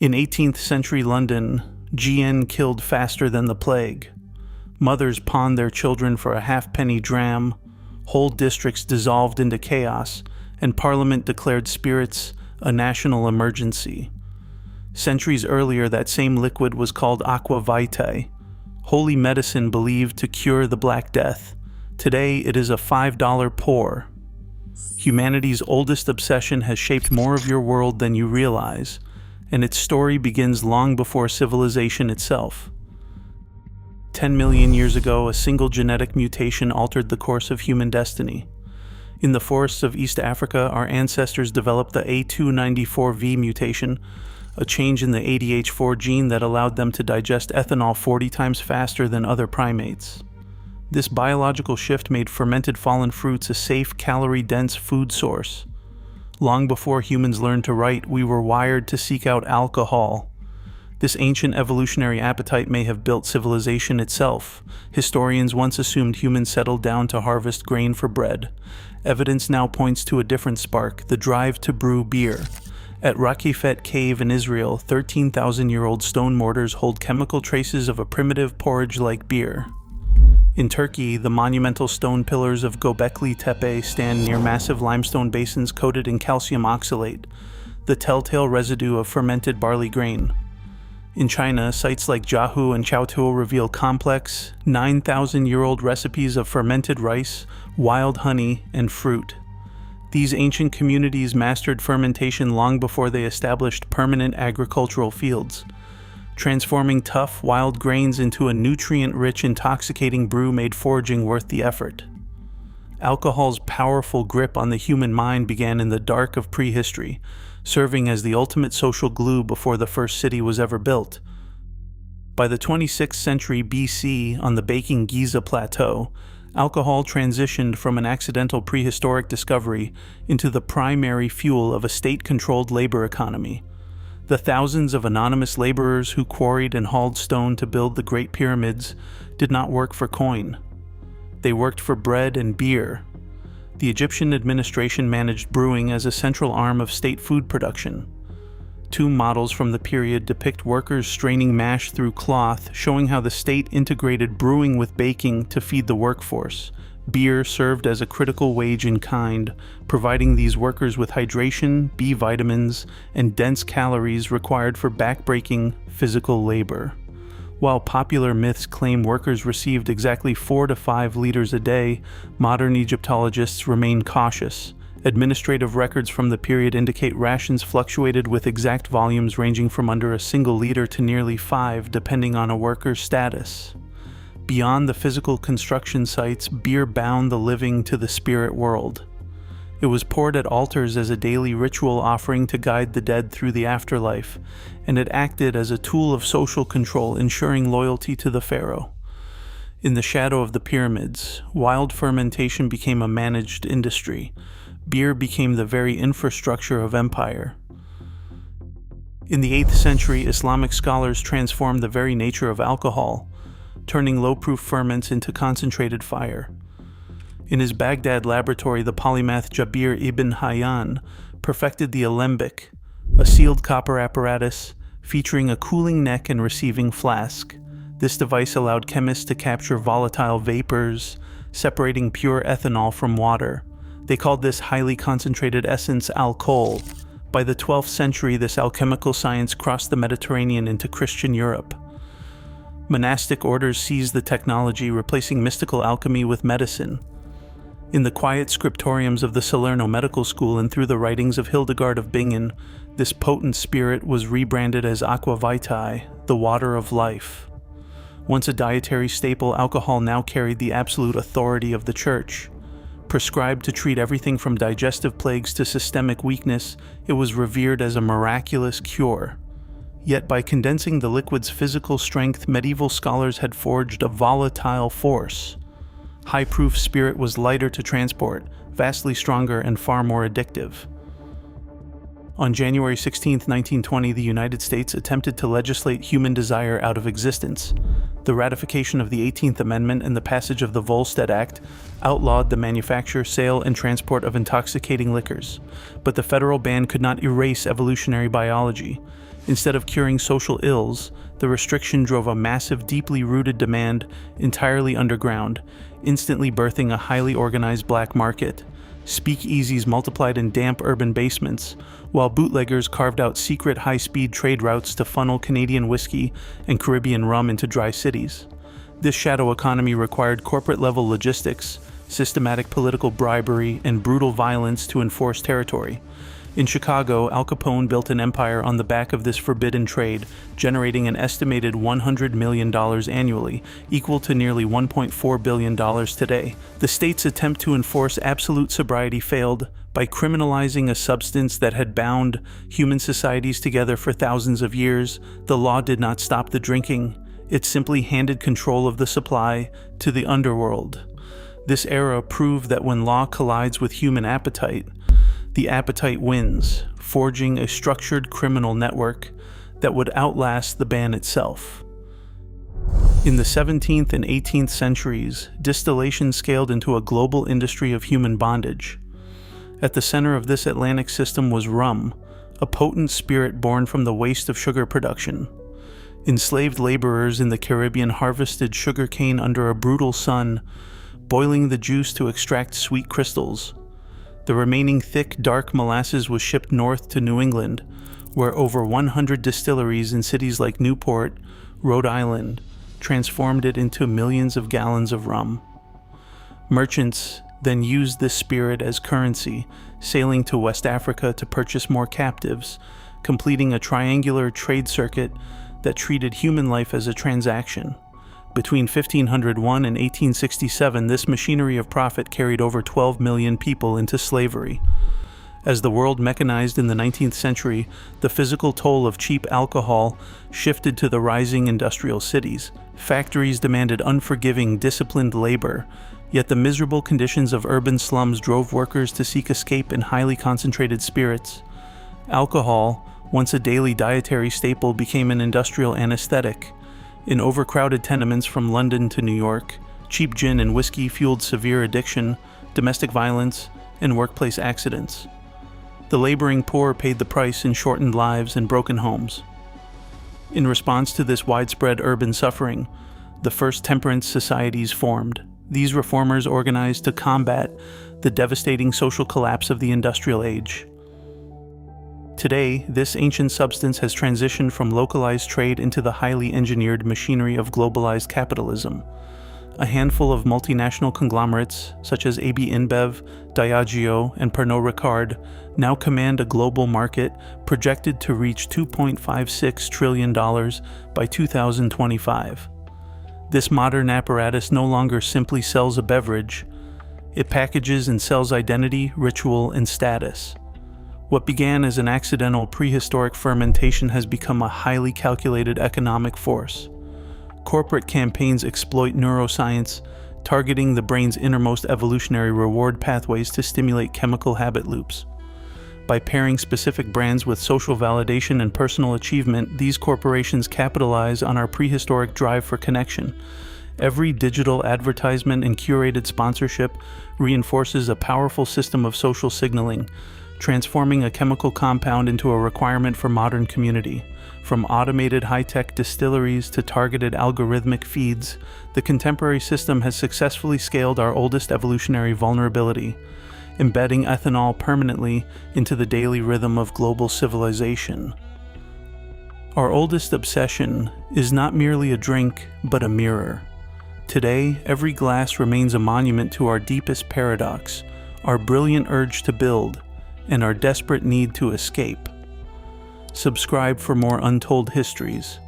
In 18th-century London, GN killed faster than the plague. Mothers pawned their children for a halfpenny dram, whole districts dissolved into chaos, and Parliament declared spirits a national emergency. Centuries earlier, that same liquid was called aqua vitae, holy medicine believed to cure the Black Death. Today, it is a $5 pour. Humanity's oldest obsession has shaped more of your world than you realize, and its story begins long before civilization itself. 10 million years ago, a single genetic mutation altered the course of human destiny. In the forests of East Africa, our ancestors developed the A294V mutation, a change in the ADH4 gene that allowed them to digest ethanol 40 times faster than other primates. This biological shift made fermented fallen fruits a safe, calorie-dense food source. Long before humans learned to write, we were wired to seek out alcohol. This ancient evolutionary appetite may have built civilization itself. Historians once assumed humans settled down to harvest grain for bread. Evidence now points to a different spark, the drive to brew beer. At Rakifet Cave in Israel, 13,000-year-old stone mortars hold chemical traces of a primitive porridge-like beer. In Turkey, the monumental stone pillars of Göbekli Tepe stand near massive limestone basins coated in calcium oxalate, the telltale residue of fermented barley grain. In China, sites like Jiahu and Chaotuo reveal complex, 9,000-year-old recipes of fermented rice, wild honey, and fruit. These ancient communities mastered fermentation long before they established permanent agricultural fields. Transforming tough, wild grains into a nutrient-rich, intoxicating brew made foraging worth the effort. Alcohol's powerful grip on the human mind began in the dark of prehistory, serving as the ultimate social glue before the first city was ever built. By the 26th century BC, on the baking Giza Plateau, alcohol transitioned from an accidental prehistoric discovery into the primary fuel of a state-controlled labor economy. The thousands of anonymous laborers who quarried and hauled stone to build the Great Pyramids did not work for coin. They worked for bread and beer. The Egyptian administration managed brewing as a central arm of state food production. Two models from the period depict workers straining mash through cloth, showing how the state integrated brewing with baking to feed the workforce. Beer served as a critical wage in kind, providing these workers with hydration, B vitamins, and dense calories required for backbreaking physical labor. While popular myths claim workers received exactly 4 to 5 liters a day, modern Egyptologists remain cautious. Administrative records from the period indicate rations fluctuated with exact volumes ranging from under a single liter to nearly 5, depending on a worker's status. Beyond the physical construction sites, beer bound the living to the spirit world. It was poured at altars as a daily ritual offering to guide the dead through the afterlife, and it acted as a tool of social control, ensuring loyalty to the pharaoh. In the shadow of the pyramids, wild fermentation became a managed industry. Beer became the very infrastructure of empire. In the 8th century, Islamic scholars transformed the very nature of alcohol, turning low-proof ferments into concentrated fire. In his Baghdad laboratory, the polymath Jabir ibn Hayyan perfected the alembic, a sealed copper apparatus featuring a cooling neck and receiving flask. This device allowed chemists to capture volatile vapors, separating pure ethanol from water. They called this highly concentrated essence alcohol. By the 12th century, this alchemical science crossed the Mediterranean into Christian Europe. Monastic orders seized the technology, replacing mystical alchemy with medicine. In the quiet scriptoriums of the Salerno Medical School and through the writings of Hildegard of Bingen, this potent spirit was rebranded as aqua vitae, the water of life. Once a dietary staple, alcohol now carried the absolute authority of the Church. Prescribed to treat everything from digestive plagues to systemic weakness, it was revered as a miraculous cure. Yet by condensing the liquid's physical strength, medieval scholars had forged a volatile force. High-proof spirit was lighter to transport, vastly stronger, and far more addictive. On January 16, 1920, the United States attempted to legislate human desire out of existence. The ratification of the 18th Amendment and the passage of the Volstead Act outlawed the manufacture, sale, and transport of intoxicating liquors. But the federal ban could not erase evolutionary biology. Instead of curing social ills, the restriction drove a massive, deeply rooted demand entirely underground, instantly birthing a highly organized black market. Speakeasies multiplied in damp urban basements, while bootleggers carved out secret high-speed trade routes to funnel Canadian whiskey and Caribbean rum into dry cities. This shadow economy required corporate-level logistics, systematic political bribery, and brutal violence to enforce territory. In Chicago, Al Capone built an empire on the back of this forbidden trade, generating an estimated $100 million annually, equal to nearly $1.4 billion today. The state's attempt to enforce absolute sobriety failed. By criminalizing a substance that had bound human societies together for thousands of years, the law did not stop the drinking. It simply handed control of the supply to the underworld. This era proved that when law collides with human appetite, the appetite wins, forging a structured criminal network that would outlast the ban itself. In the 17th and 18th centuries, distillation scaled into a global industry of human bondage. At the center of this Atlantic system was rum, a potent spirit born from the waste of sugar production. Enslaved laborers in the Caribbean harvested sugar cane under a brutal sun, boiling the juice to extract sweet crystals. The remaining thick, dark molasses was shipped north to New England, where over 100 distilleries in cities like Newport, Rhode Island, transformed it into millions of gallons of rum. Merchants then used this spirit as currency, sailing to West Africa to purchase more captives, completing a triangular trade circuit that treated human life as a transaction. Between 1501 and 1867, this machinery of profit carried over 12 million people into slavery. As the world mechanized in the 19th century, the physical toll of cheap alcohol shifted to the rising industrial cities. Factories demanded unforgiving, disciplined labor, yet the miserable conditions of urban slums drove workers to seek escape in highly concentrated spirits. Alcohol, once a daily dietary staple, became an industrial anesthetic. In overcrowded tenements from London to New York, cheap gin and whiskey fueled severe addiction, domestic violence, and workplace accidents. The laboring poor paid the price in shortened lives and broken homes. In response to this widespread urban suffering, the first temperance societies formed. These reformers organized to combat the devastating social collapse of the industrial age. Today, this ancient substance has transitioned from localized trade into the highly engineered machinery of globalized capitalism. A handful of multinational conglomerates, such as AB InBev, Diageo, and Pernod Ricard, now command a global market projected to reach $2.56 trillion by 2025. This modern apparatus no longer simply sells a beverage, it packages and sells identity, ritual, and status. What began as an accidental prehistoric fermentation has become a highly calculated economic force. Corporate campaigns exploit neuroscience, targeting the brain's innermost evolutionary reward pathways to stimulate chemical habit loops. By pairing specific brands with social validation and personal achievement, these corporations capitalize on our prehistoric drive for connection. Every digital advertisement and curated sponsorship reinforces a powerful system of social signaling, transforming a chemical compound into a requirement for modern community. From automated high-tech distilleries to targeted algorithmic feeds, the contemporary system has successfully scaled our oldest evolutionary vulnerability, embedding ethanol permanently into the daily rhythm of global civilization. Our oldest obsession is not merely a drink, but a mirror. Today, every glass remains a monument to our deepest paradox, our brilliant urge to build, and our desperate need to escape. Subscribe for more untold histories.